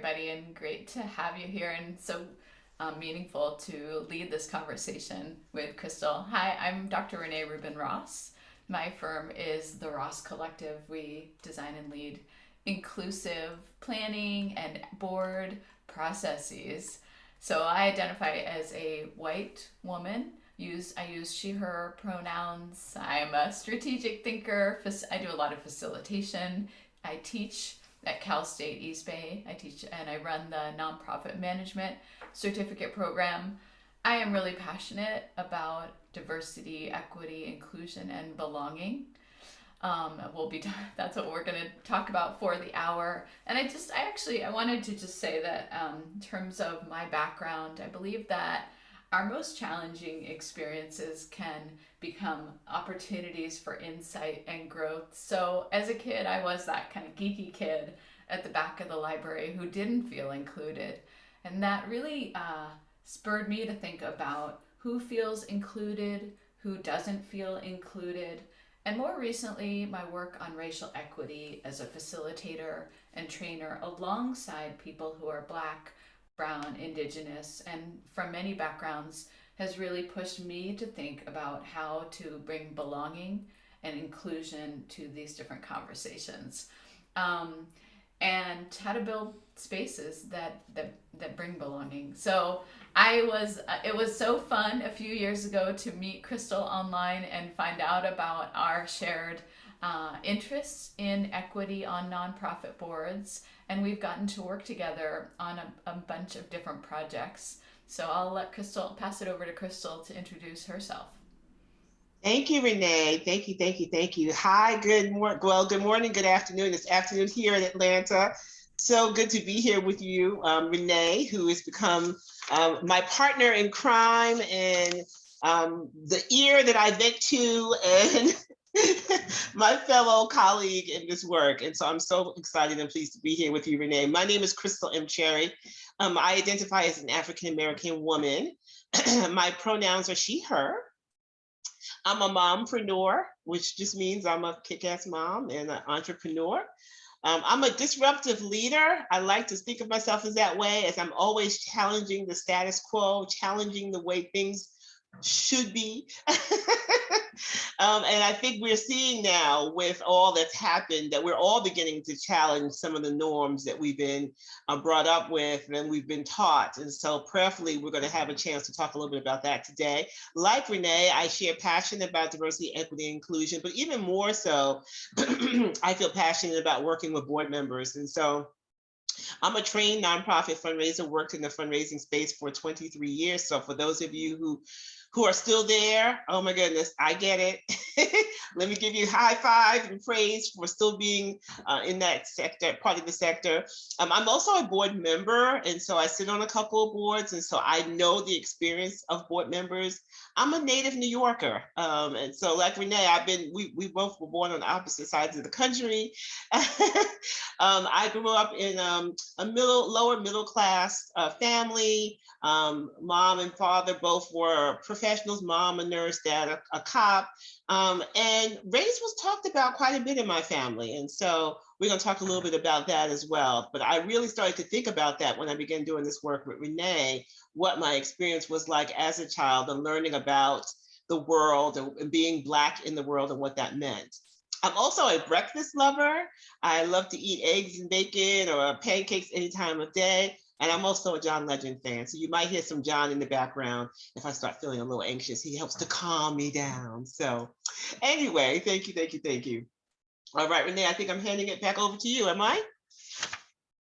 everybody, and great to have you here, and so meaningful to lead this conversation with Christal. Hi, I'm Dr. Renee Rubin Ross. My firm is the Ross Collective. We design and lead inclusive planning and board processes. So I identify as a white woman. I use she her pronouns. I'm a strategic thinker. I do a lot of facilitation. I teach at Cal State East Bay. I teach and I run the nonprofit management certificate program. I am really passionate about diversity, equity, inclusion, and belonging. We'll be that's what we're going to talk about for the hour. And I wanted to just say that in terms of my background, I believe that our most challenging experiences can become opportunities for insight and growth. So as a kid, I was that kind of geeky kid at the back of the library who didn't feel included. And that really spurred me to think about who feels included, who doesn't feel included. And more recently, my work on racial equity as a facilitator and trainer alongside people who are Black, Brown, Indigenous, and from many backgrounds has really pushed me to think about how to bring belonging and inclusion to these different conversations, and how to build spaces that bring belonging. So it was so fun a few years ago to meet Christal online and find out about our shared interests in equity on nonprofit boards, and we've gotten to work together on a bunch of different projects. So I'll let Christal pass it over to Christal to introduce herself. Thank you, Renee. Thank you, thank you, thank you. Hi, good morning. Well, good morning, good afternoon. It's afternoon here in Atlanta. So good to be here with you, Renee, who has become my partner in crime and the ear that I vent to and my fellow colleague in this work. And so I'm so excited and pleased to be here with you, Renee. My name is Christal M. Cherry. I identify as an African-American woman. My pronouns are she, her. I'm a mompreneur, which just means I'm a kick-ass mom and an entrepreneur. I'm a disruptive leader. I like to think of myself as that way, as I'm always challenging the status quo, challenging the way things should be. And I think we're seeing now with all that's happened that we're all beginning to challenge some of the norms that we've been brought up with and we've been taught. And so prayerfully, we're going to have a chance to talk a little bit about that today. Like Renee, I share passion about diversity, equity, and inclusion, but even more so, I feel passionate about working with board members. And so I'm a trained nonprofit fundraiser, worked in the fundraising space for 23 years. So for those of you who are still there, oh my goodness, I get it. Let me give you a high five and praise for still being in that sector, part of the sector. I'm also a board member, and so I sit on a couple of boards, and so I know the experience of board members. I'm a native New Yorker, and so like Renee, we both were born on opposite sides of the country. I grew up in a lower middle class family. Mom and father both were professionals, mom a nurse, dad a cop. And race was talked about quite a bit in my family. And so we're going to talk a little bit about that as well. But I really started to think about that when I began doing this work with Renee, what my experience was like as a child and learning about the world and being Black in the world and what that meant. I'm also a breakfast lover. I love to eat eggs and bacon or pancakes any time of day. And I'm also a John Legend fan. So you might hear some John in the background if I start feeling a little anxious. He helps to calm me down. So anyway, thank you, thank you, thank you. All right, Renee, I think I'm handing it back over to you. Am I?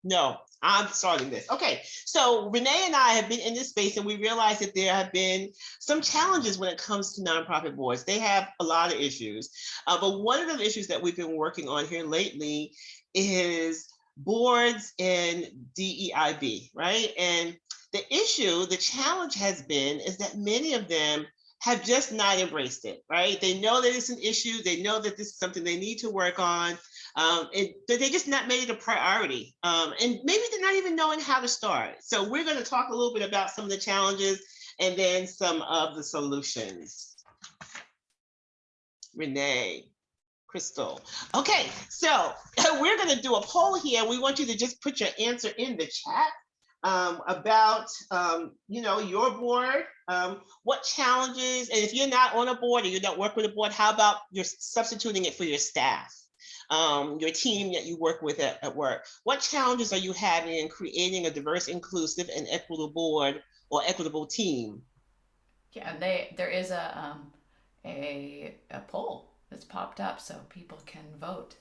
No, I'm starting this. Okay, so Renee and I have been in this space and we realized that there have been some challenges when it comes to nonprofit boards. They have a lot of issues, but one of the issues that we've been working on here lately is boards and DEIB, right? And the challenge has been is that many of them have just not embraced it, right? They know that it's an issue. They know that this is something they need to work on. They just not made it a priority. And maybe they're not even knowing how to start. So we're going to talk a little bit about some of the challenges and then some of the solutions. Renee, Christal. Okay, so we're going to do a poll here. We want you to just put your answer in the chat about your board. What challenges, and if you're not on a board or you don't work with a board, how about you're substituting it for your staff, your team that you work with at work? What challenges are you having in creating a diverse, inclusive, and equitable board or equitable team? Yeah, there is a poll that's popped up so people can vote.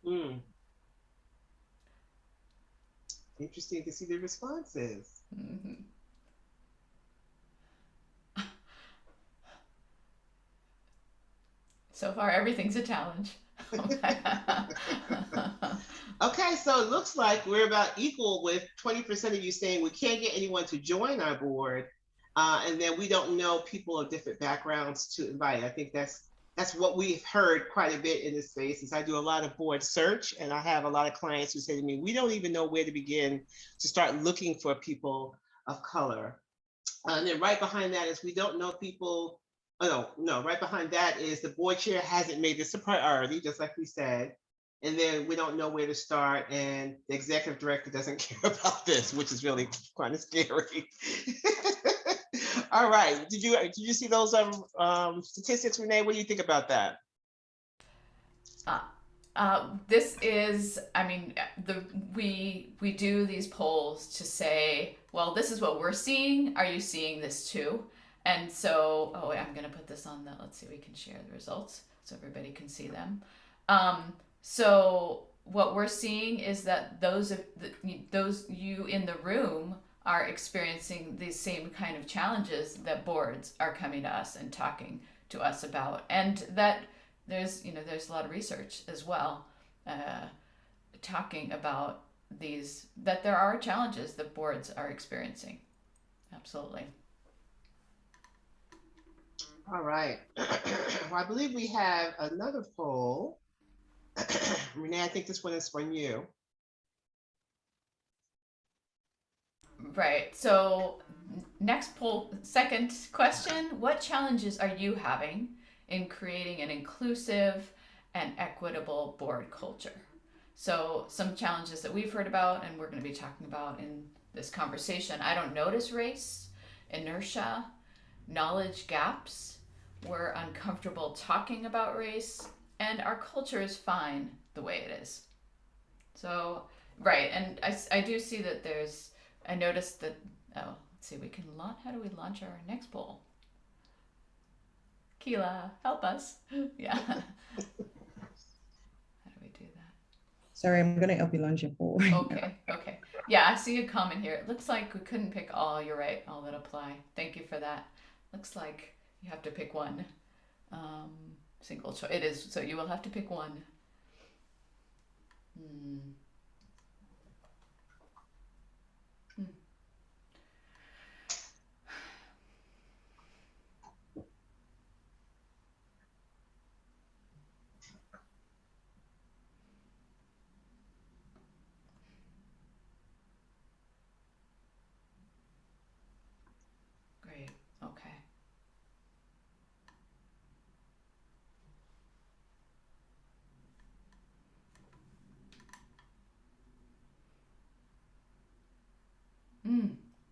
Hmm. Interesting to see the responses. Mm-hmm. So far, everything's a challenge. Okay, so it looks like we're about equal with 20% of you saying we can't get anyone to join our board, and then we don't know people of different backgrounds to invite. I think that's what we've heard quite a bit in this space. Is I do a lot of board search, and I have a lot of clients who say to me, "We don't even know where to begin to start looking for people of color." And then right behind that is we don't know people. Oh, no, right behind that is the board chair hasn't made this a priority, just like we said. And then we don't know where to start, and the executive director doesn't care about this, which is really kind of scary. All right, did you see those statistics, Renee? What do you think about that? This is, I mean, we do these polls to say, well, this is what we're seeing. Are you seeing this too? And so, oh, I'm gonna put this on the. Let's see, we can share the results so everybody can see them. So what we're seeing is that those you in the room are experiencing these same kind of challenges that boards are coming to us and talking to us about, and that there's a lot of research as well uh, talking about these, that there are challenges that boards are experiencing. Absolutely. All right. Well, I believe we have another poll. Renee, I think this one is from you. Right. So next poll, second question, what challenges are you having in creating an inclusive and equitable board culture? So some challenges that we've heard about and we're going to be talking about in this conversation. I don't notice race, inertia, knowledge gaps. We're uncomfortable talking about race, and our culture is fine the way it is. So, right, and I do see that I noticed that, oh, let's see, we can launch, how do we launch our next poll? Keela, help us. Yeah. How do we do that? Sorry, I'm going to help you launch your poll. Okay. Yeah, I see a comment here. It looks like we couldn't pick all. You're right, all that apply. Thank you for that. Looks like you have to pick one. Single choice. It is, so you will have to pick one. Great. Okay.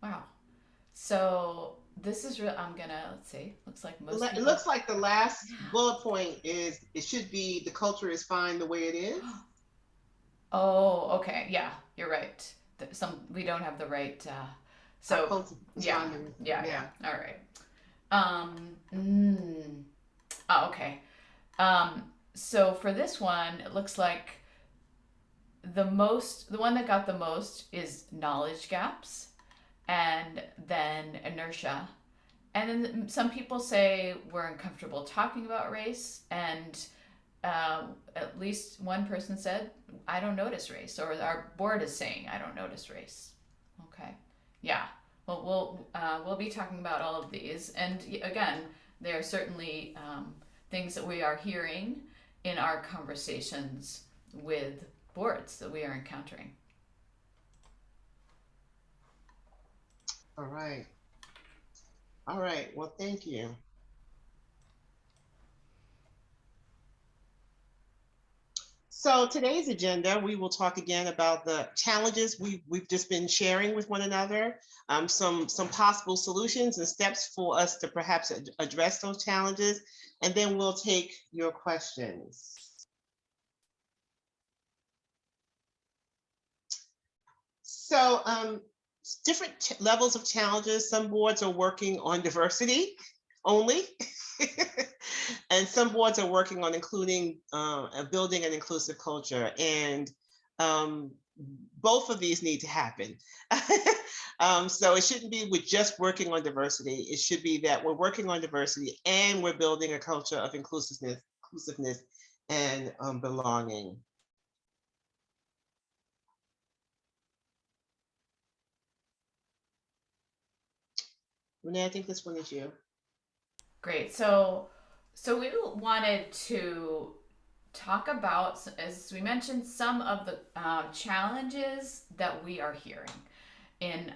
Wow. So this is real. I'm gonna, let's see. Looks like most It people. looks like the last bullet point is it should be the culture is fine the way it is. Oh, okay. Yeah, you're right. We don't have the right. So yeah. All right. Oh, okay. So for this one, it looks like the one that got the most is knowledge gaps, and then inertia. And then some people say we're uncomfortable talking about race, and at least one person said, I don't notice race, or our board is saying, I don't notice race. Okay. Yeah. Well, we'll be talking about all of these. And again, there are certainly things that we are hearing in our conversations with boards that we are encountering. All right. All right. Well, thank you. So today's agenda, we will talk again about the challenges we've just been sharing with one another, some possible solutions and steps for us to perhaps address those challenges, and then we'll take your questions. So different levels of challenges. Some boards are working on diversity only. And some boards are working on including building an inclusive culture. And both of these need to happen. So it shouldn't be with just working on diversity. It should be that we're working on diversity and we're building a culture of inclusiveness and belonging. Renee, I think this one is you. Great. So we wanted to talk about, as we mentioned, some of the challenges that we are hearing in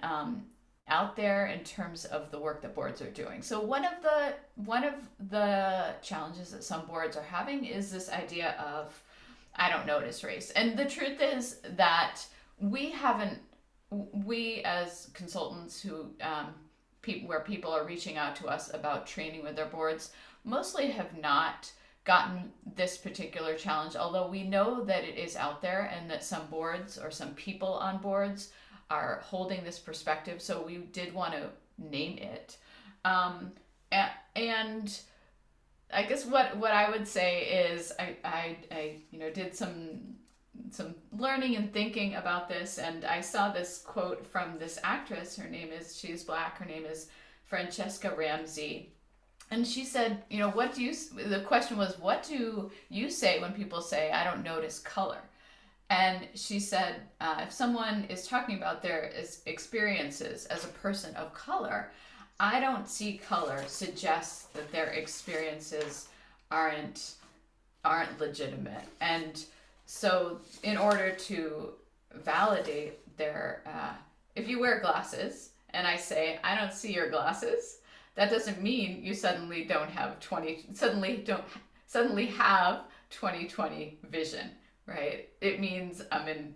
out there in terms of the work that boards are doing. So one of the challenges that some boards are having is this idea of I don't notice race. And the truth is that we as consultants who where people are reaching out to us about training with their boards mostly have not gotten this particular challenge, although we know that it is out there and that some boards or some people on boards are holding this perspective. So we did want to name it. And I guess what I would say is I did some learning and thinking about this, and I saw this quote from this actress. She's Black. Her name is Francesca Ramsey. And she said, the question was, what do you say when people say, I don't notice color? And she said, if someone is talking about their experiences as a person of color, I don't see color suggests that their experiences aren't legitimate. And so in order to validate their, if you wear glasses and I say, I don't see your glasses, that doesn't mean you suddenly have 20/20 vision, right? It means I'm in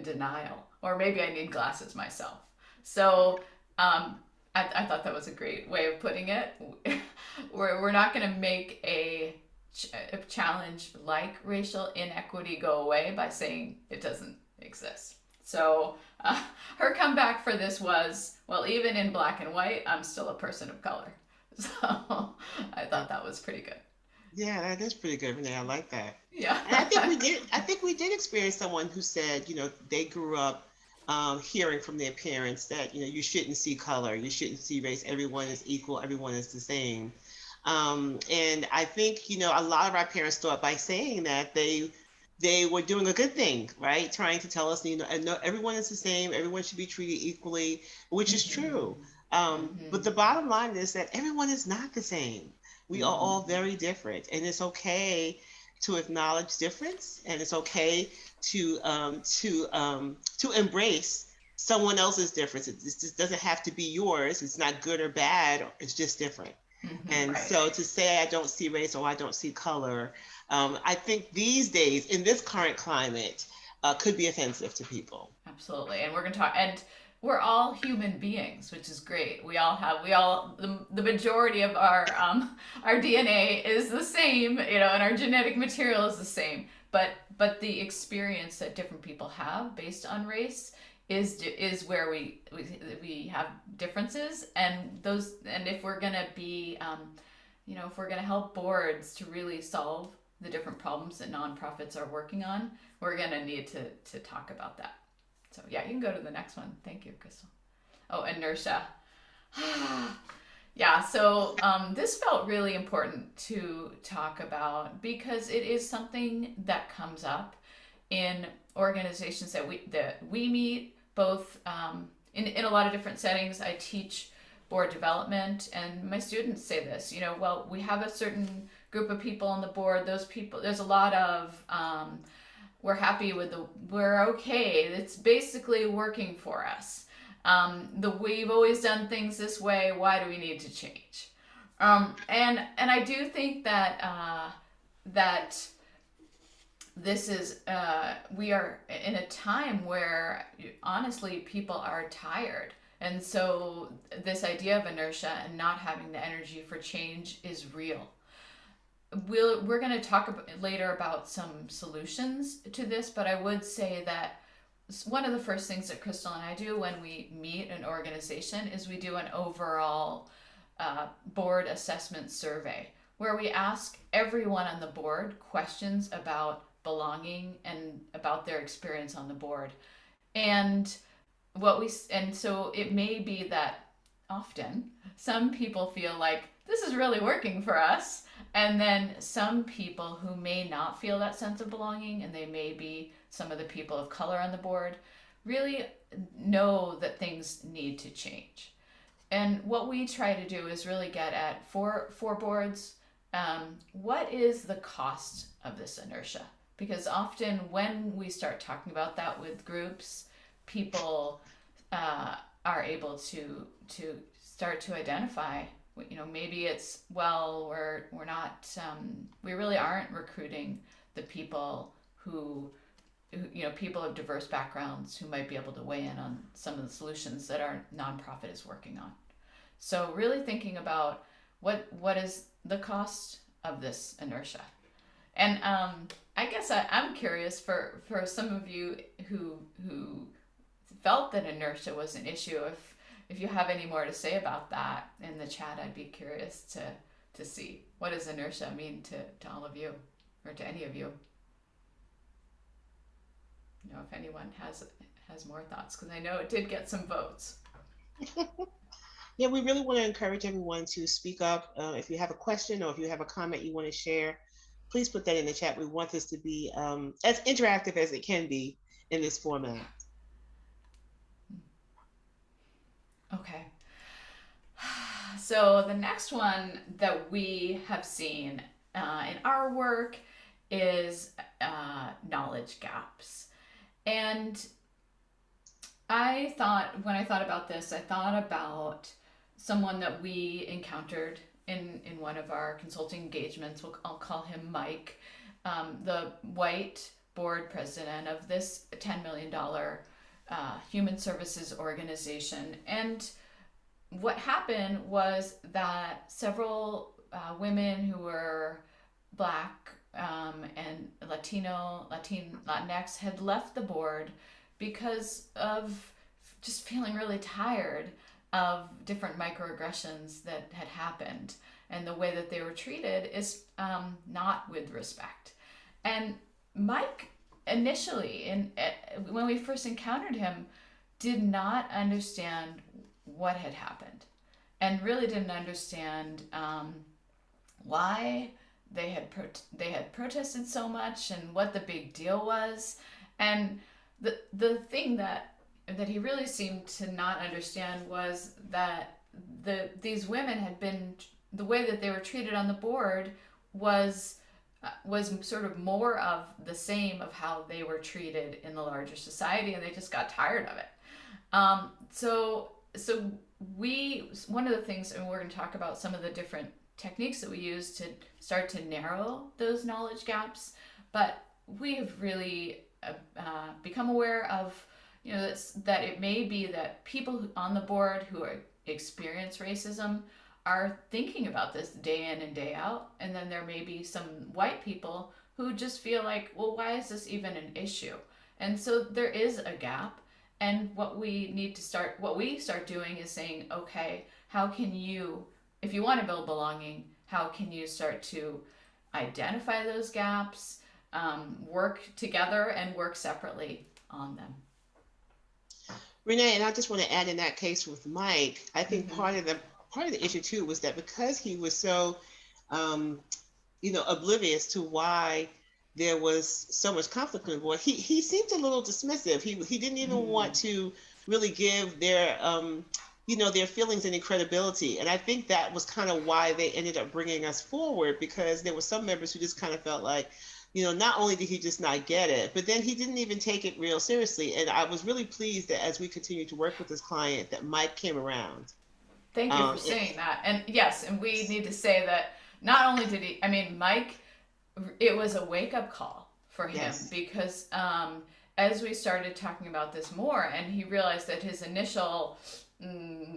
denial, or maybe I need glasses myself. So I thought that was a great way of putting it. We're not going to make a challenge like racial inequity go away by saying it doesn't exist. So her comeback for this was, well, even in black and white, I'm still a person of color. So I thought that was pretty good. Yeah, that is pretty good, Renee. I like that. Yeah. And I think we did experience someone who said, they grew up hearing from their parents that, you shouldn't see color, you shouldn't see race, everyone is equal, everyone is the same. And I think, a lot of our parents thought by saying that they were doing a good thing, right? Trying to tell us, no, everyone is the same, everyone should be treated equally, which is true. But the bottom line is that everyone is not the same. We are all very different, and it's okay to acknowledge difference, and it's okay to embrace someone else's difference. It just doesn't have to be yours. It's not good or bad. It's just different. And right. So to say I don't see race or I don't see color, I think these days in this current climate could be offensive to people. Absolutely. And we're going to talk, and we're all human beings, which is great. The majority of our DNA is the same, and our genetic material is the same. But the experience that different people have based on race is where we have differences, and if we're going to be, if we're going to help boards to really solve the different problems that nonprofits are working on, we're going to need to talk about that. So yeah, you can go to the next one. Thank you, Christal. Oh, inertia. Yeah, so this felt really important to talk about because it is something that comes up in organizations that we meet, both in a lot of different settings. I teach board development, and my students say this, well, we have a certain group group of people on the board, those people, there's a lot of we're happy with we're okay. It's basically working for us. We've always done things this way. Why do we need to change? And I do think that that this is we are in a time where honestly people are tired, and so this idea of inertia and not having the energy for change is real. We're going to talk later about some solutions to this, but I would say that one of the first things that Christal and I do when we meet an organization is we do an overall board assessment survey where we ask everyone on the board questions about belonging and about their experience on the board. And so it may be that often some people feel like this is really working for us, and then some people who may not feel that sense of belonging, and they may be some of the people of color on the board, really know that things need to change. And what we try to do is really get at for boards, what is the cost of this inertia? Because often when we start talking about that with groups, people are able to start to identify, maybe it's, well, we're not, we really aren't recruiting the people who people of diverse backgrounds who might be able to weigh in on some of the solutions that our nonprofit is working on. So really thinking about what is the cost of this inertia. And I guess I'm curious for some of you who felt that inertia was an issue, if you have any more to say about that in the chat, I'd be curious to see, what does inertia mean to all of you, or to any of you? If anyone has more thoughts, because I know it did get some votes. Yeah, we really want to encourage everyone to speak up. If you have a question or if you have a comment you want to share, please put that in the chat. We want this to be as interactive as it can be in this format. Okay. So the next one that we have seen in our work is knowledge gaps. And when I thought about this, I thought about someone that we encountered in one of our consulting engagements. I'll call him Mike, the white board president of this $10 million human services organization. And what happened was that several women who were Black and Latinx had left the board because of just feeling really tired of different microaggressions that had happened, and the way that they were treated is not with respect. And Mike initially, when we first encountered him, did not understand what had happened, and really didn't understand why they had protested so much and what the big deal was. And the thing that he really seemed to not understand was that these women had been, the way that they were treated on the board was sort of more of the same of how they were treated in the larger society, and they just got tired of it. So one of the things, and we're going to talk about some of the different techniques that we use to start to narrow those knowledge gaps, but we have really become aware of that it may be that people on the board who experience racism are thinking about this day in and day out, and then there may be some white people who just feel like, well, why is this even an issue? And so there is a gap, and what we start doing is saying, okay, how can you, if you want to build belonging, how can you start to identify those gaps, work together and work separately on them? Renee, and I just want to add, in that case with Mike, I think part of the issue too was that because he was so oblivious to why there was so much conflict on the board, he seemed a little dismissive. He didn't even want to really give their their feelings and credibility. And I think that was kind of why they ended up bringing us forward, because there were some members who just kind of felt like, not only did he just not get it, but then he didn't even take it real seriously. And I was really pleased that as we continued to work with this client, that Mike came around. Thank you for saying that. And yes, and we need to say that not only did he, I mean, Mike, it was a wake up call for him. Yes. Because as we started talking about this more, and he realized that his initial,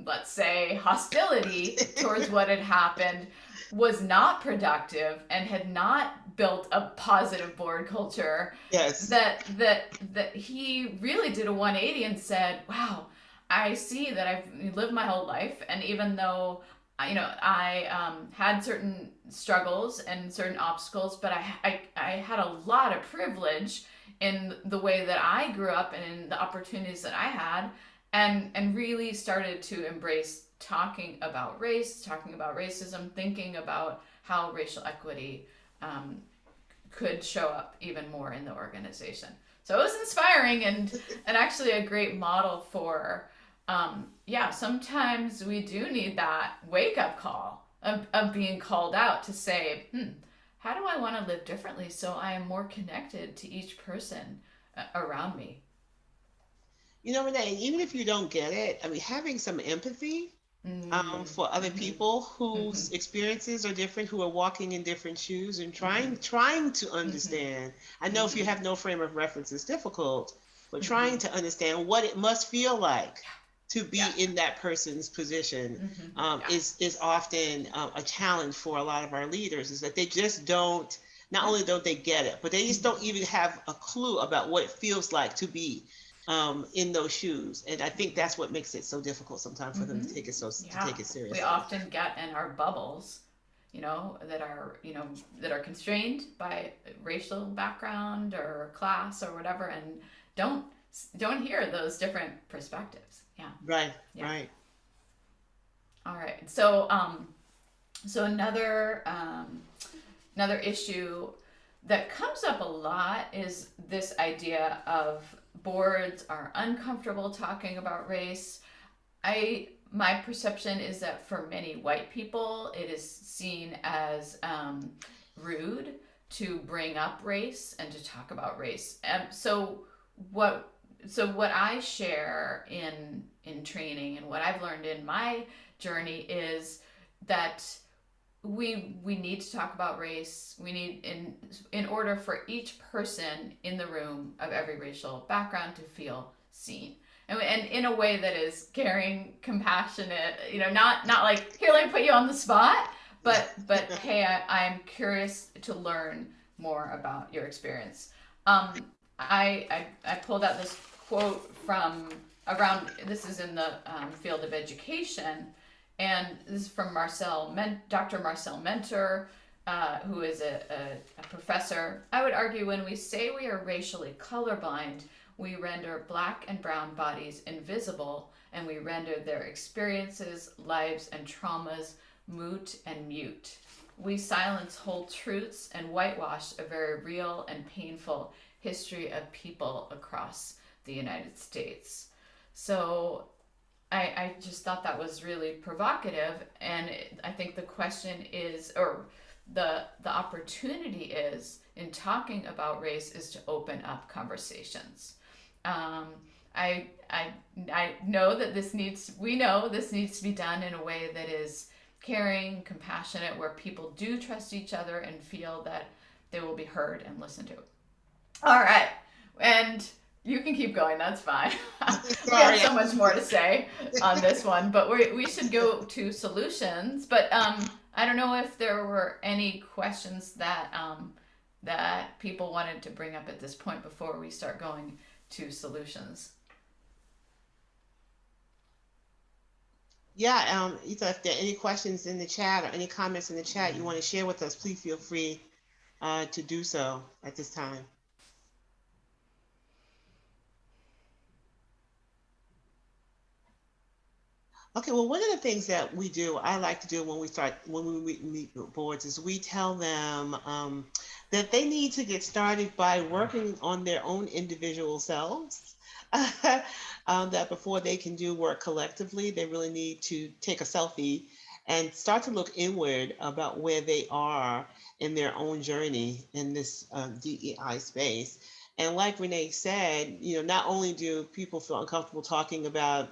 let's say, hostility towards what had happened was not productive and had not built a positive board culture. Yes. That he really did a 180 and said, wow, I see that I've lived my whole life, and even though I had certain struggles and certain obstacles, but I had a lot of privilege in the way that I grew up and in the opportunities that I had, and really started to embrace talking about race, talking about racism, thinking about how racial equity could show up even more in the organization. So it was inspiring and actually a great model for sometimes we do need that wake-up call of being called out to say, how do I want to live differently so I am more connected to each person around me? Renee, even if you don't get it, I mean, having some empathy for other people whose experiences are different, who are walking in different shoes, and trying to understand. I know if you have no frame of reference, it's difficult, but trying to understand what it must feel like to be in that person's position is often a challenge for a lot of our leaders, is that they just don't, not only don't they get it, but they just don't even have a clue about what it feels like to be in those shoes. And I think that's what makes it so difficult sometimes for them to take it seriously. We often get in our bubbles, that are constrained by racial background or class or whatever, and don't hear those different perspectives. Right. All right. So another issue that comes up a lot is this idea of boards are uncomfortable talking about race. My perception is that for many white people, it is seen as rude to bring up race and to talk about race. So what I share in training and what I've learned in my journey is that we need to talk about race. We need, in order for each person in the room of every racial background to feel seen, and in a way that is caring, compassionate. Not like, here, let me put you on the spot, but hey, I'm curious to learn more about your experience. I pulled out this quote from this is in the field of education, and this is from Dr. Marcel Mentor, who is a professor. I would argue when we say we are racially colorblind, we render Black and brown bodies invisible, and we render their experiences, lives, and traumas moot and mute. We silence whole truths and whitewash a very real and painful history of people across the United States. So I just thought that was really provocative, and I think the question is, or the opportunity is, in talking about race, is to open up conversations. I know that we know this needs to be done in a way that is caring, compassionate, where people do trust each other and feel that they will be heard and listened to. All right, and you can keep going, that's fine. We have so much more to say on this one, but we should go to solutions. But I don't know if there were any questions that people wanted to bring up at this point before we start going to solutions. Yeah, Ethan, if there are any questions in the chat or any comments in the chat you want to share with us, please feel free to do so at this time. Okay, well, one of the things that I like to do when we meet boards, is we tell them that they need to get started by working on their own individual selves. that before they can do work collectively, they really need to take a selfie and start to look inward about where they are in their own journey in this DEI space. And like Renee said, not only do people feel uncomfortable talking about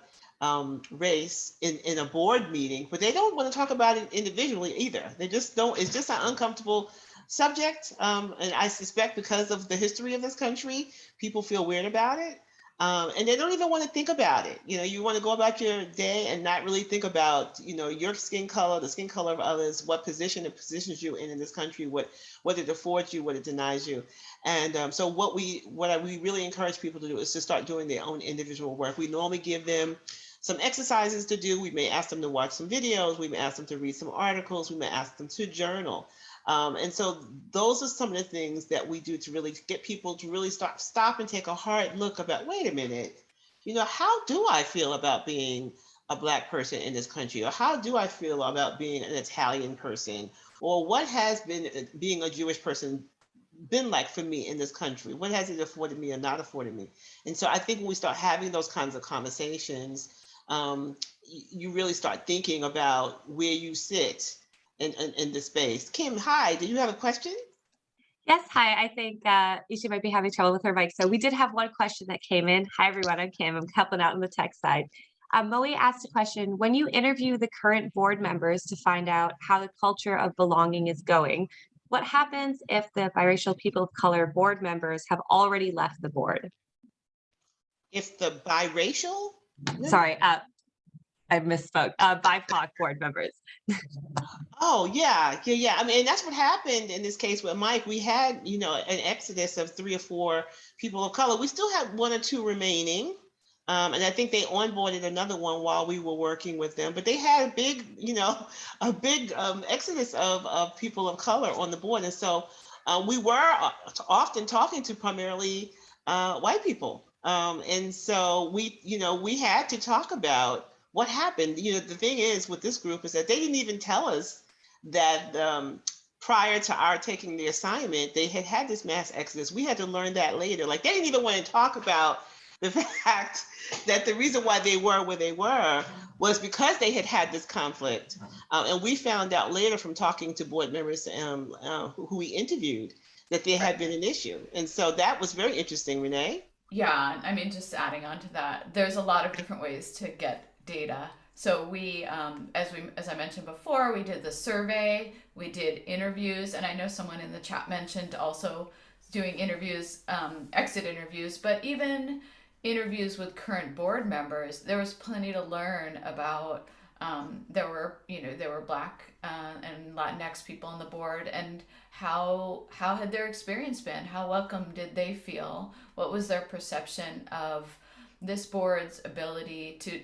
race in a board meeting, but they don't want to talk about it individually either. They just don't, it's just an uncomfortable subject. And I suspect because of the history of this country, people feel weird about it. And they don't even want to think about it. You want to go about your day and not really think about, your skin color, the skin color of others, what position it positions you in this country, what it affords you, what it denies you. And so what we really encourage people to do is to start doing their own individual work. We normally give them some exercises to do. We may ask them to watch some videos. We may ask them to read some articles. We may ask them to journal. And so those are some of the things that we do to really get people to really stop and take a hard look about, wait a minute, how do I feel about being a Black person in this country? Or how do I feel about being an Italian person? Or what has been being a Jewish person been like for me in this country? What has it afforded me or not afforded me? And so I think when we start having those kinds of conversations, you really start thinking about where you sit in the space. Kim, hi, do you have a question? Yes, hi. I think Isha might be having trouble with her mic. So we did have one question that came in. Hi, everyone. I'm Kim. I'm helping out on the tech side. Moe asked a question. When you interview the current board members to find out how the culture of belonging is going, what happens if the biracial people of color board members have already left the board? If the biracial? Sorry, I misspoke. BIPOC board members. Oh, yeah. I mean, that's what happened in this case with Mike. We had, an exodus of 3 or 4 people of color. We still had 1 or 2 remaining. And I think they onboarded another one while we were working with them. But they had a big exodus of people of color on the board. And so we were often talking to primarily white people. And so we had to talk about what happened. The thing is with this group is that they didn't even tell us that prior to our taking the assignment, they had this mass exodus. We had to learn that later. Like, they didn't even want to talk about the fact that the reason why they were where they were was because they had this conflict. And we found out later from talking to board members who we interviewed that there had been an issue. And so that was very interesting, Renee. Yeah, I mean, just adding on to that, there's a lot of different ways to get data. So as I mentioned before, we did the survey, we did interviews, and I know someone in the chat mentioned also doing interviews, exit interviews, but even interviews with current board members, there was plenty to learn about. There were Black and Latinx people on the board, and how had their experience been? How welcome did they feel? What was their perception of this board's ability to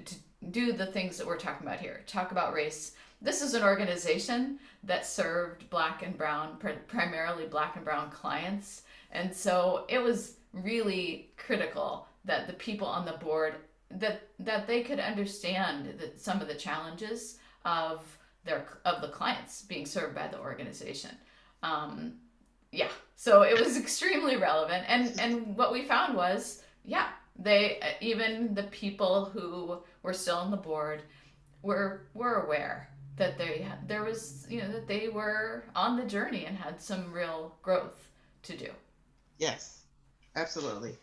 do the things that we're talking about here? Talk about race. This is an organization that served Black and Brown, primarily Black and Brown clients, and so it was really critical that the people on the board that they could understand that some of the challenges of the clients being served by the organization. So it was extremely relevant, and what we found was, they, even the people who were still on the board, were aware that that they were on the journey and had some real growth to do. Yes, absolutely.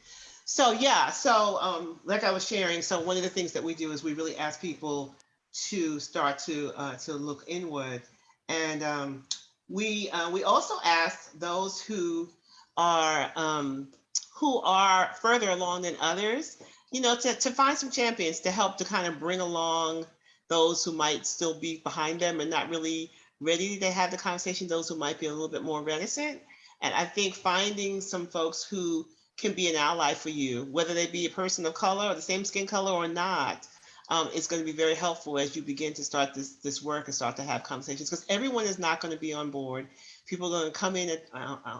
So like I was sharing, so one of the things that we do is we really ask people to start to look inward, and we also ask those who are further along than others, to find some champions to help to kind of bring along those who might still be behind them and not really ready to have the conversation, those who might be a little bit more reticent. And I think finding some folks who can be an ally for you, whether they be a person of color or the same skin color or not, is going to be very helpful as you begin to start this work and start to have conversations, because everyone is not going to be on board. People are going to come in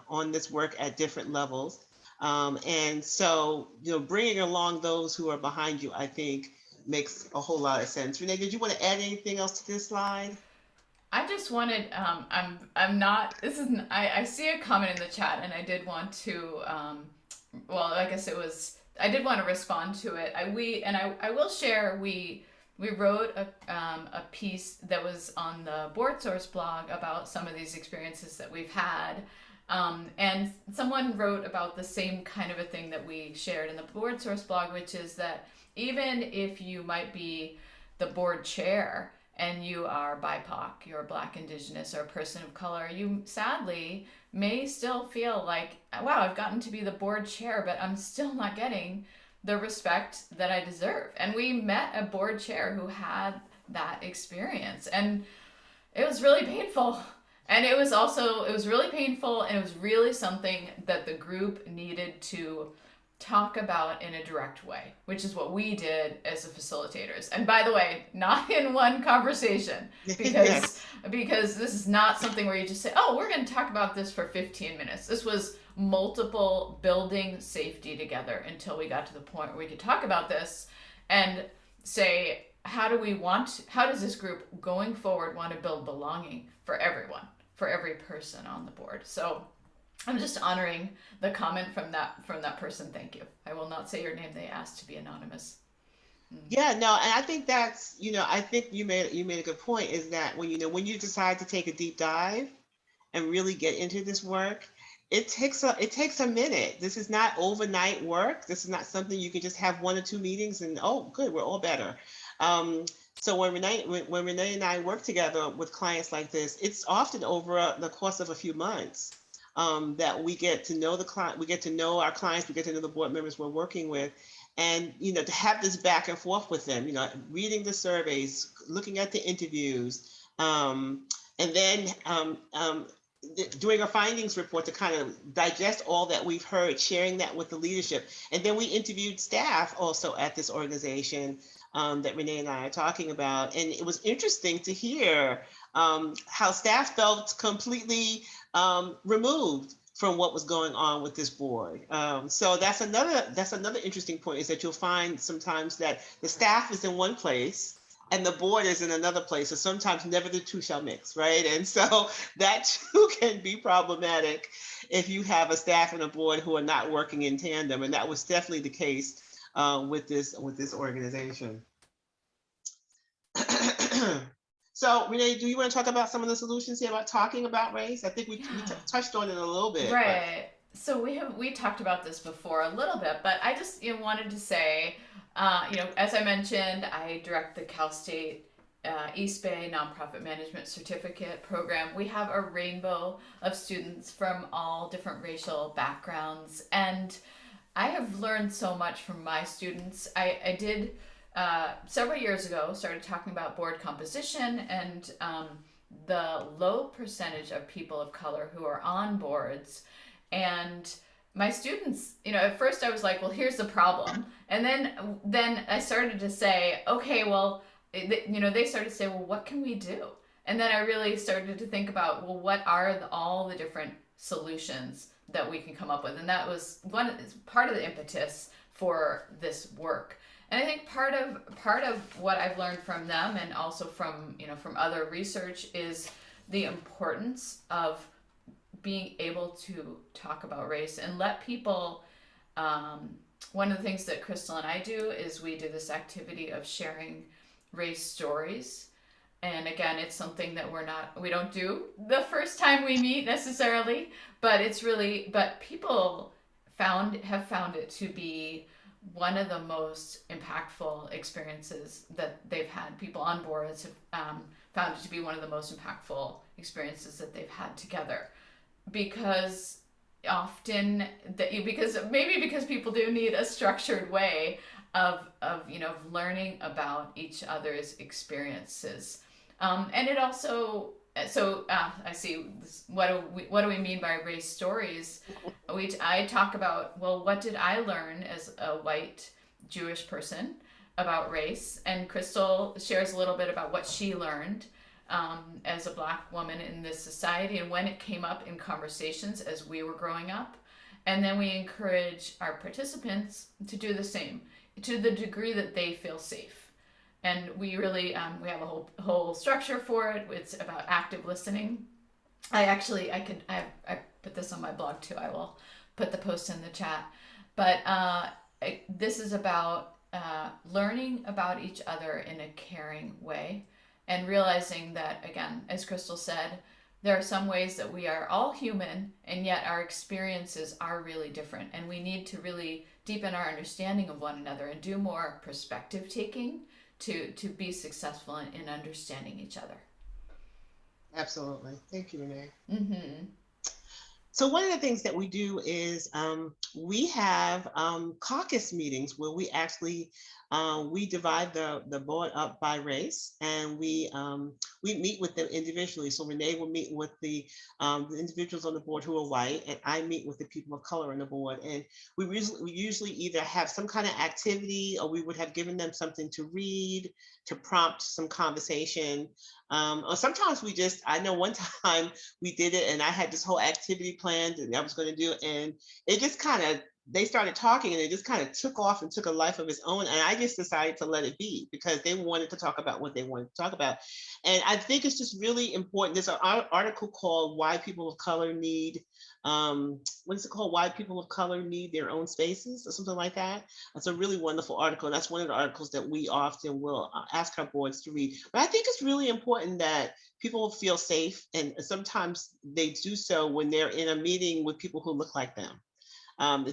on this work at different levels. And so, bringing along those who are behind you, I think makes a whole lot of sense. Renee, did you want to add anything else to this slide? I just wanted, I'm not, I see a comment in the chat, and I did want to, well, I guess it was I did want to respond to it. I will share, we wrote a piece that was on the Board Source blog about some of these experiences that we've had. And someone wrote about the same kind of a thing that we shared in the Board Source blog, which is that even if you might be the board chair and you are BIPOC, you're Black, Indigenous, or a person of color, you sadly may still feel like, wow, I've gotten to be the board chair, but I'm still not getting the respect that I deserve. And we met a board chair who had that experience, and it was really painful. And it was really painful, and it was really something that the group needed to talk about in a direct way, which is what we did as the facilitators. And by the way, not in one conversation, because this is not something where you just say, oh, we're going to talk about this for 15 minutes. This was multiple building safety together until we got to the point where we could talk about this and say, how does this group going forward want to build belonging for everyone, for every person on the board? So I'm just honoring the comment from that person. Thank you. I will not say your name. They asked to be anonymous. Yeah, no, and I think that's, I think you made a good point, is that when you decide to take a deep dive and really get into this work, it takes a minute. This is not overnight work. This is not something you can just have 1 or 2 meetings and, oh, good, we're all better. So when Renee and I work together with clients like this, it's often over the course of a few months that we get to know the client, we get to know our clients, we get to know the board members we're working with, and to have this back and forth with them, reading the surveys, looking at the interviews, and then doing a findings report to kind of digest all that we've heard, sharing that with the leadership. And then we interviewed staff also at this organization that Renee and I are talking about. And it was interesting to hear how staff felt completely removed from what was going on with this board. So that's another interesting point, is that you'll find sometimes that the staff is in one place and the board is in another place. So sometimes never the two shall mix, right? And so that too can be problematic if you have a staff and a board who are not working in tandem. And that was definitely the case with this organization. So Renee, do you want to talk about some of the solutions here about talking about race? I think we touched on it a little bit. Right. But... So we talked about this before a little bit, but I just wanted to say, as I mentioned, I direct the Cal State East Bay Nonprofit Management Certificate program. We have a rainbow of students from all different racial backgrounds, and I have learned so much from my students. I did several years ago started talking about board composition and the low percentage of people of color who are on boards. And my students, at first I was like, well, here's the problem. And then I started to say, okay, well, they started to say, well, what can we do? And then I really started to think about, well, what are all the different solutions that we can come up with? And that was part of the impetus for this work. And I think part of what I've learned from them, and also from other research, is the importance of being able to talk about race and let people. One of the things that Christal and I do is we do this activity of sharing race stories. And again, it's something that we don't do the first time we meet necessarily, but people have found it to be one of the most impactful experiences that they've had. People on boards have found it to be one of the most impactful experiences that they've had together, because people do need a structured way of learning about each other's experiences. And it also, I see, what do we mean by race stories? I talk about, well, what did I learn as a white Jewish person about race? And Christal shares a little bit about what she learned as a Black woman in this society, and when it came up in conversations as we were growing up. And then we encourage our participants to do the same, to the degree that they feel safe. And we really, we have a whole structure for it. It's about active listening. I put this on my blog too. I will put the post in the chat. But this is about learning about each other in a caring way, and realizing that, again, as Christal said, there are some ways that we are all human, and yet our experiences are really different, and we need to really deepen our understanding of one another and do more perspective taking to be successful in understanding each other. Absolutely. Thank you, Renee. Mm-hmm. So one of the things that we do is we have caucus meetings where we actually we divide the board up by race, and we meet with them individually. So Renee will meet with the individuals on the board who are white, and I meet with the people of color on the board. And we usually either have some kind of activity, or we would have given them something to read to prompt some conversation. Or sometimes we just, I know one time we did it and I had this whole activity planned and I was going to do it, and it just kind of, they started talking and it just kind of took off and took a life of its own. And I just decided to let it be because they wanted to talk about what they wanted to talk about. And I think it's just really important. There's an article called Why People of Color Need, what is it called? Why People of Color Need Their Own Spaces, or something like that. It's a really wonderful article. And that's one of the articles that we often will ask our boards to read. But I think it's really important that people feel safe. And sometimes they do so when they're in a meeting with people who look like them.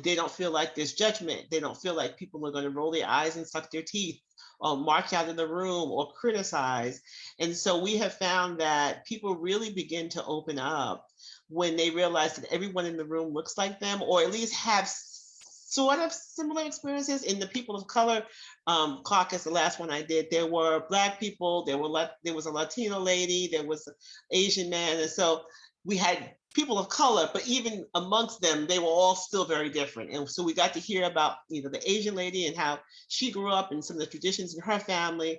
They don't feel like there's judgment. They don't feel like people are going to roll their eyes and suck their teeth or march out of the room or criticize. And so we have found that people really begin to open up when they realize that everyone in the room looks like them, or at least have sort of similar experiences. In the people of color caucus, the last one I did, there were Black people, there was a Latino lady, there was an Asian man. And so we had people of color, but even amongst them, they were all still very different. And so we got to hear about, the Asian lady and how she grew up and some of the traditions in her family.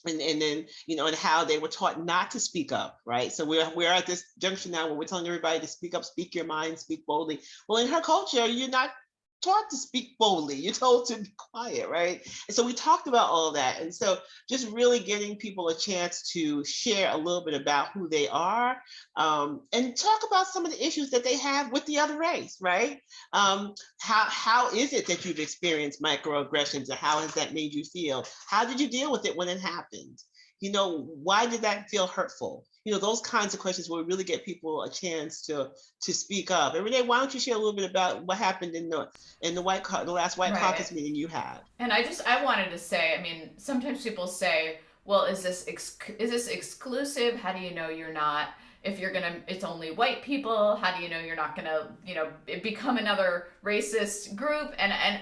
And then, and how they were taught not to speak up, right? So we're at this junction now where we're telling everybody to speak up, speak your mind, speak boldly. Well, in her culture, you're not taught to speak boldly. You're told to be quiet, right? And so we talked about all of that. And so just really giving people a chance to share a little bit about who they are, and talk about some of the issues that they have with the other race, right? How is it that you've experienced microaggressions, or how has that made you feel? How did you deal with it when it happened? Why did that feel hurtful? Those kinds of questions will really get people a chance to speak up. And Renee, why don't you share a little bit about what happened in the last White Caucus meeting you had? And I wanted to say, sometimes people say, well, is this exclusive? How do you know you're not? If it's only white people, how do you know you're not gonna, become another racist group? And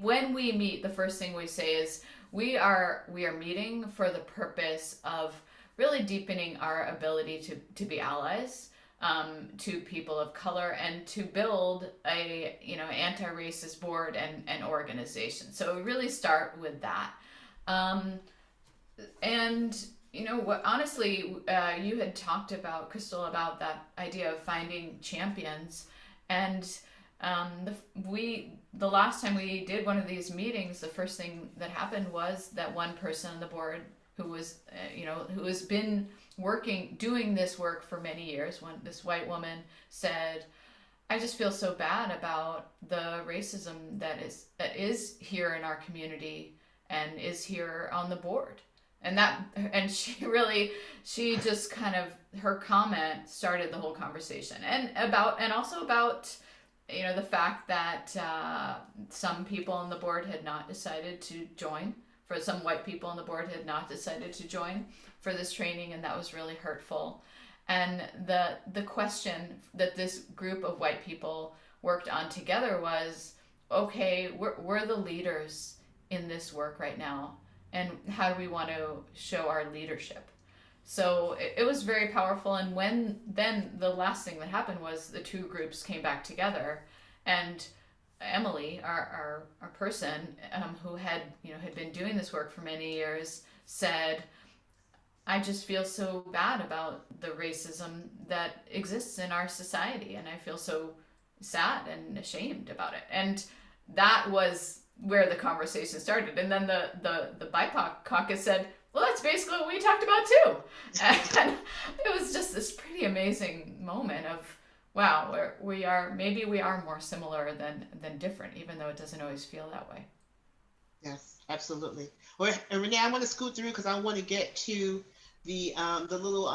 when we meet, the first thing we say is we are meeting for the purpose of really deepening our ability to be allies to people of color, and to build a anti-racist board and organization. So we really start with that. And honestly, you had talked about, Christal, about that idea of finding champions. And the last time we did one of these meetings, the first thing that happened was that one person on the board who has been doing this work for many years, this white woman said, I just feel so bad about the racism that is here in our community and is here on the board. And she just kind of, her comment started the whole conversation, and also about the fact that some people on the board had not decided to join. For some white people on the board had not decided to join for this training, and that was really hurtful. And the question that this group of white people worked on together was, okay, we're the leaders in this work right now, and how do we want to show our leadership? So it was very powerful. And then the last thing that happened was the two groups came back together, and Emily, our person who had been doing this work for many years, said, I just feel so bad about the racism that exists in our society, and I feel so sad and ashamed about it. And that was where the conversation started. And then the BIPOC caucus said, well, that's basically what we talked about too. And it was just this pretty amazing moment of, Wow, maybe we are more similar than different, even though it doesn't always feel that way. Yes, absolutely. Well, and Renee, I want to scoot through because I want to get to the little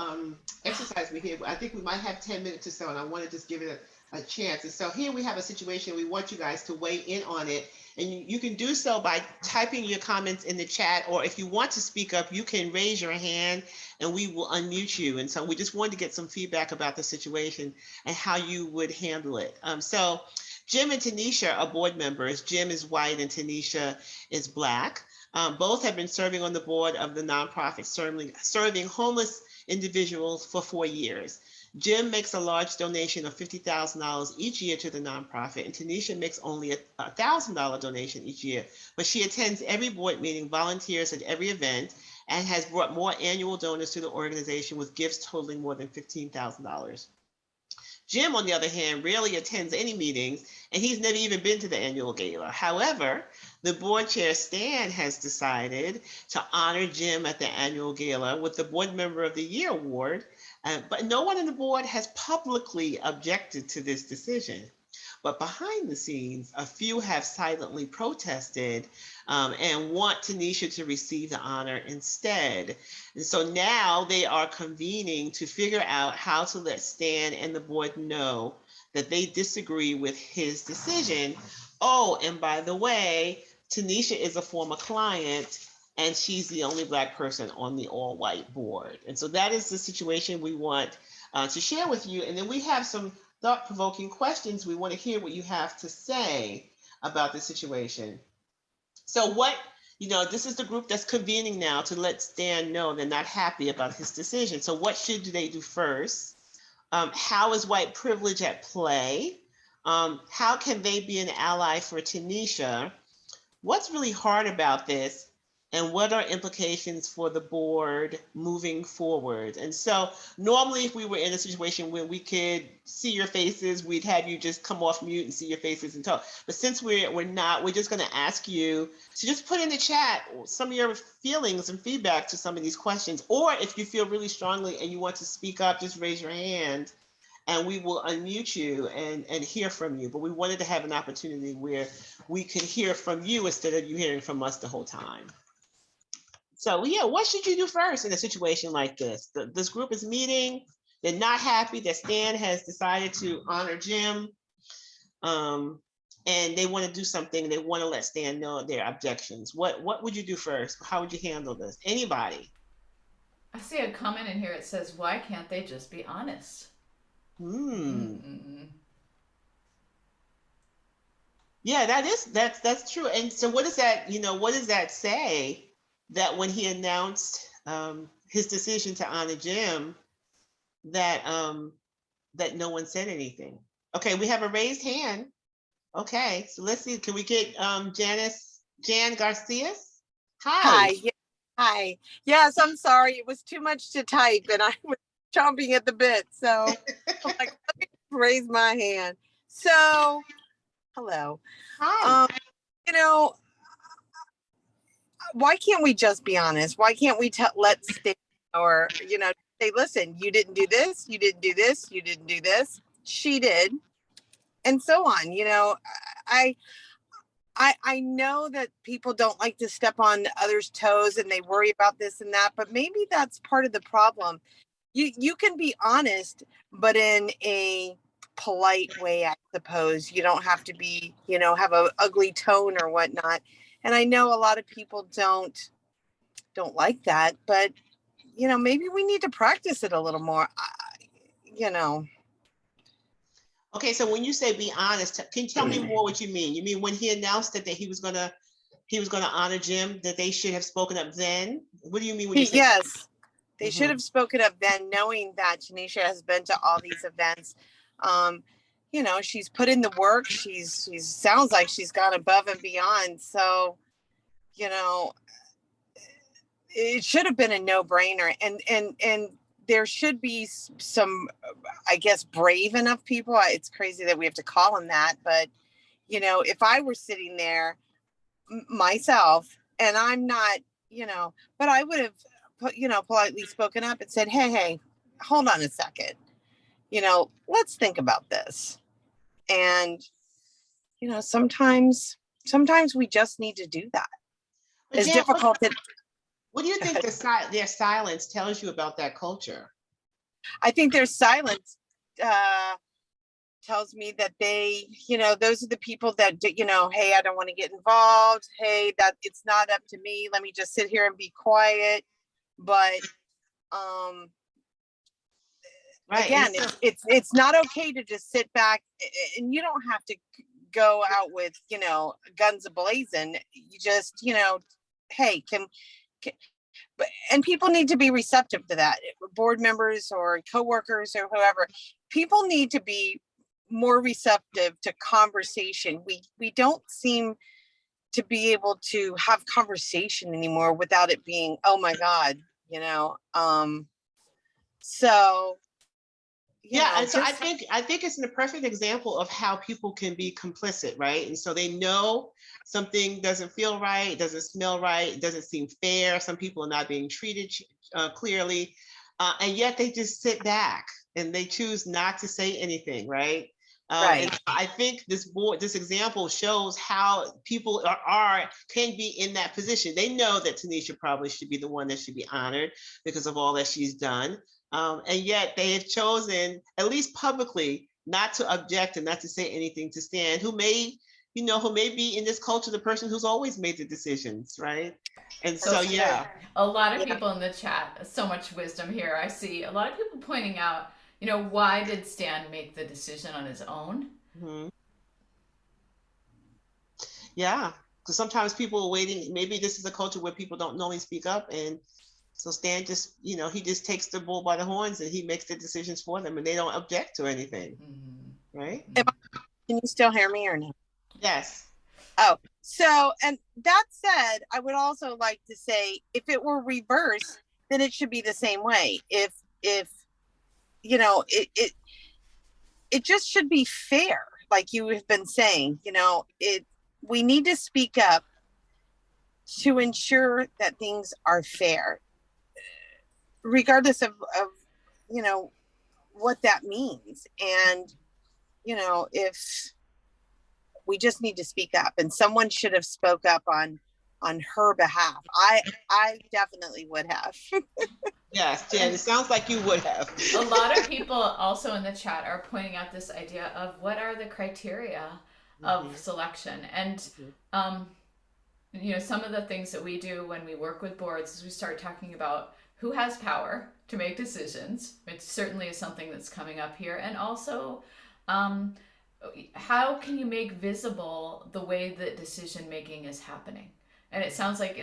exercise we here. I think we might have 10 minutes or so, and I want to just give it a chance. And so here we have a situation. We want you guys to weigh in on it, and you can do so by typing your comments in the chat, or if you want to speak up, you can raise your hand, and we will unmute you. And so we just wanted to get some feedback about the situation and how you would handle it. So Jim and Tanisha are board members. Jim is white and Tanisha is Black. Both have been serving on the board of the nonprofit serving homeless individuals for 4 years. Jim makes a large donation of $50,000 each year to the nonprofit, and Tanisha makes only a $1,000 donation each year. But she attends every board meeting, volunteers at every event, and has brought more annual donors to the organization with gifts totaling more than $15,000. Jim, on the other hand, rarely attends any meetings, and he's never even been to the annual gala. However, the board chair, Stan, has decided to honor Jim at the annual gala with the Board Member of the Year award, but no one on the board has publicly objected to this decision. But behind the scenes, a few have silently protested and want Tanisha to receive the honor instead. And so now they are convening to figure out how to let Stan and the board know that they disagree with his decision. Oh, and by the way, Tanisha is a former client and she's the only Black person on the all-white board. And so that is the situation we want to share with you. And then we have some thought-provoking questions. We want to hear what you have to say about the situation. So this is the group that's convening now to let Stan know they're not happy about his decision. So what should they do first? How is white privilege at play? How can they be an ally for Tanisha? What's really hard about this? And what are implications for the board moving forward? And so normally if we were in a situation where we could see your faces, we'd have you just come off mute and see your faces and talk. But since we're not, we're just going to ask you to just put in the chat some of your feelings and feedback to some of these questions. Or if you feel really strongly and you want to speak up, just raise your hand and we will unmute you and hear from you. But we wanted to have an opportunity where we could hear from you instead of you hearing from us the whole time. So yeah, what should you do first in a situation like this? This group is meeting. They're not happy that Stan has decided to honor Jim. And they want to do something. They want to let Stan know their objections. What would you do first? How would you handle this? Anybody? I see a comment in here. It says, "Why can't they just be honest?" Yeah, that's true. And so what does that say? That when he announced his decision to honor Jim, that no one said anything. Okay, we have a raised hand. Okay, so let's see. Can we get Jan Garcia? Hi. Hi. Hi. Yes, I'm sorry. It was too much to type and I was chomping at the bit. So I'm like, let me raise my hand. So, hello. Hi. Why can't we just be honest? Why can't we let Stan or, say, listen, you didn't do this, you didn't do this, you didn't do this, she did, and so on. I know that people don't like to step on others' toes and they worry about this and that, but maybe that's part of the problem. You can be honest, but in a polite way, I suppose. You don't have to be, have an ugly tone or whatnot. And I know a lot of people don't like that, but maybe we need to practice it a little more. Okay, so when you say be honest, can you tell me more what you mean? You mean when he announced that he was gonna honor Jim, that they should have spoken up then? What do you mean when you say? Yes, they should have spoken up then, knowing that Tanisha has been to all these events. She's put in the work. She's sounds like she's gone above and beyond. So, it should have been a no-brainer. And there should be some, I guess, brave enough people. It's crazy that we have to call them that, but if I were sitting there myself, and I'm not, but I would have politely spoken up and said, hey, hold on a second. let's think about this. And, sometimes we just need to do that. But It's Jan, difficult to, what do you think their silence tells you about that culture? I think their silence tells me that they, those are the people that, hey, I don't want to get involved. Hey, that it's not up to me. Let me just sit here and be quiet. But Right. again, it's not okay to just sit back, and you don't have to go out with, guns ablazing. You just, hey, and people need to be receptive to that. Board members or coworkers or whoever, people need to be more receptive to conversation. We don't seem to be able to have conversation anymore without it being, oh my God, so yeah, and so I think it's a perfect example of how people can be complicit, right? And so they know something doesn't feel right, doesn't smell right, doesn't seem fair. Some people are not being treated clearly, and yet they just sit back and they choose not to say anything, right? Right. And I think this example shows how people can be in that position. They know that Tanisha probably should be the one that should be honored because of all that she's done. And yet they have chosen, at least publicly, not to object and not to say anything to Stan, who may be in this culture the person who's always made the decisions, right? And so yeah. A lot of people in the chat, so much wisdom here. I see a lot of people pointing out, why did Stan make the decision on his own? Mm-hmm. Yeah, because sometimes people are waiting. Maybe this is a culture where people don't normally speak up, and so Stan just, he just takes the bull by the horns and he makes the decisions for them, and they don't object to anything, right? Can you still hear me or no? Yes. Oh, so, and that said, I would also like to say, if it were reversed, then it should be the same way. If it just should be fair, like you have been saying. We need to speak up to ensure that things are fair, regardless of what that means. And if we just need to speak up, and someone should have spoke up on her behalf. I definitely would have. Yes, Jen, it sounds like you would have. A lot of people also in the chat are pointing out this idea of what are the criteria of selection. And some of the things that we do when we work with boards is we start talking about who has power to make decisions, which certainly is something that's coming up here. And also, how can you make visible the way that decision making is happening? And it sounds like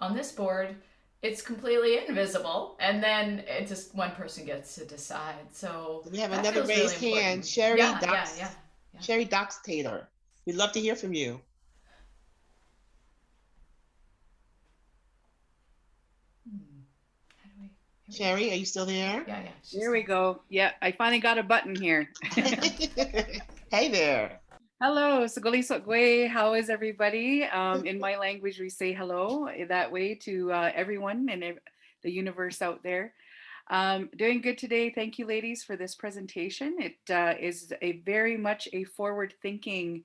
on this board, it's completely invisible, and then it just one person gets to decide. So we have another raised really hand, Sherry. Yeah. Sherry Doxtator. We'd love to hear from you. Sherry, are you still there? Yeah. Here we go. Yeah, I finally got a button here. Hey there. Hello, Sagoli Sokwe. How is everybody? In my language, we say hello that way to everyone in the universe out there. Doing good today. Thank you, ladies, for this presentation. It is very much a forward-thinking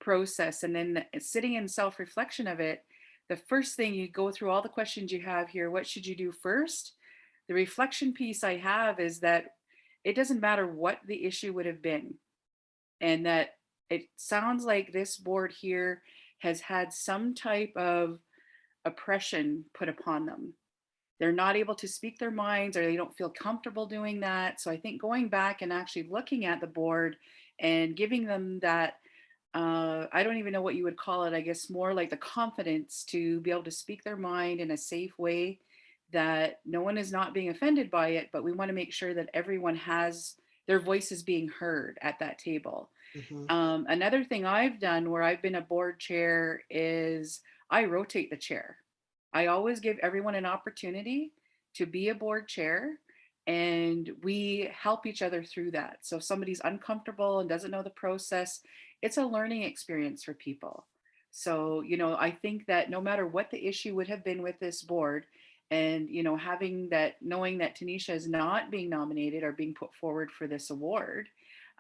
process, and then sitting in self-reflection of it. The first thing, you go through all the questions you have here. What should you do first? The reflection piece I have is that it doesn't matter what the issue would have been, and that it sounds like this board here has had some type of oppression put upon them. They're not able to speak their minds, or they don't feel comfortable doing that. So I think going back and actually looking at the board and giving them that, I don't even know what you would call it, I guess more like the confidence to be able to speak their mind in a safe way, that no one is not being offended by it, but we want to make sure that everyone has their voices being heard at that table. Another thing I've done where I've been a board chair is I rotate the chair. I always give everyone an opportunity to be a board chair, and we help each other through that. So if somebody's uncomfortable and doesn't know the process, it's a learning experience for people. So, I think that no matter what the issue would have been with this board, And, knowing that Tanisha is not being nominated or being put forward for this award,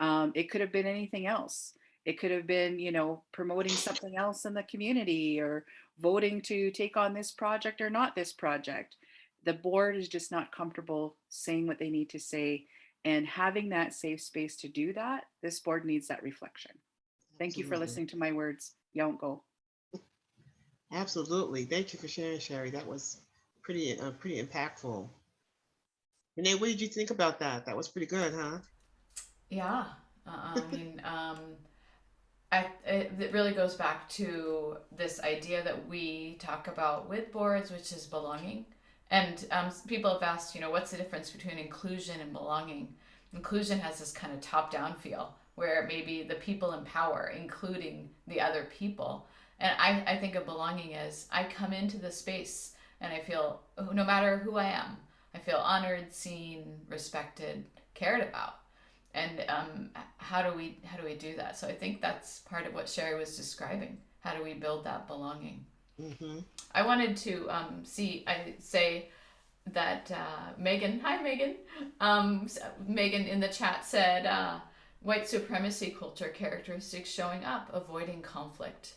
it could have been anything else. It could have been, promoting something else in the community, or voting to take on this project or not this project. The board is just not comfortable saying what they need to say, and having that safe space to do that. This board needs that reflection. Thank you for Absolutely. listening to my words. Yonko. Absolutely. Thank you for sharing, Sherry. That was pretty impactful. Renee, what did you think about that? That was pretty good, huh? Yeah. I mean, it really goes back to this idea that we talk about with boards, which is belonging. And people have asked, what's the difference between inclusion and belonging? Inclusion has this kind of top-down feel, where maybe the people in power, including the other people. And I think of belonging as I come into the space and I feel, no matter who I am, I feel honored, seen, respected, cared about. And how do we do that? So I think that's part of what Sherry was describing. How do we build that belonging? Mm-hmm. I wanted to say that Megan, hi Megan, Megan in the chat said white supremacy culture characteristics showing up, avoiding conflict.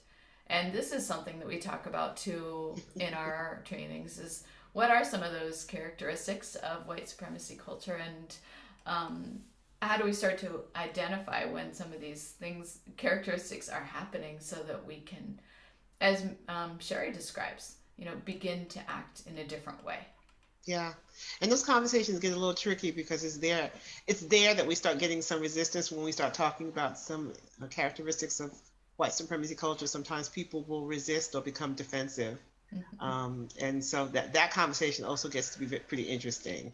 And this is something that we talk about too in our trainings, is what are some of those characteristics of white supremacy culture, and how do we start to identify when some of these characteristics are happening, so that we can, as Sherry describes, begin to act in a different way. Yeah, and those conversations get a little tricky because it's there that we start getting some resistance when we start talking about some characteristics of white supremacy culture. Sometimes people will resist or become defensive. Mm-hmm. And so that conversation also gets to be pretty interesting.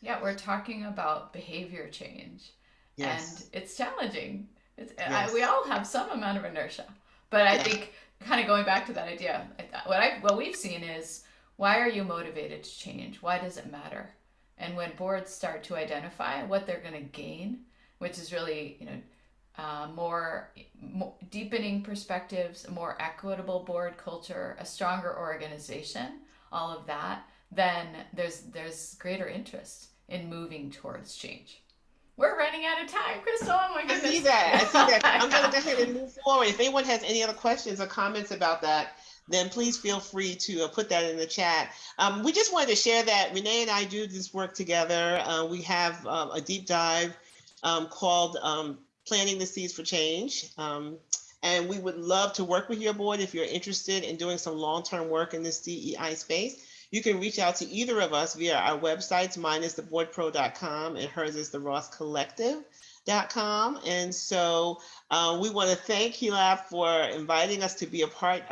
Yeah, we're talking about behavior change, and Yes. it's challenging. Yes. We all have some amount of inertia, but I Yes. think, kind of going back to that idea, what we've seen is, why are you motivated to change? Why does it matter? And when boards start to identify what they're going to gain, which is really more deepening perspectives, a more equitable board culture, a stronger organization, all of that, then there's greater interest in moving towards change. We're running out of time, Christal. Oh my goodness. I see that. I'm going to go ahead and move forward. If anyone has any other questions or comments about that, then please feel free to put that in the chat. We just wanted to share that Renee and I do this work together. We have a deep dive called Planting the Seeds for Change. And we would love to work with your board if you're interested in doing some long-term work in this DEI space. You can reach out to either of us via our websites. Mine is theboardpro.com and hers is therosscollective.com. And so we want to thank HELAP for inviting us to be a part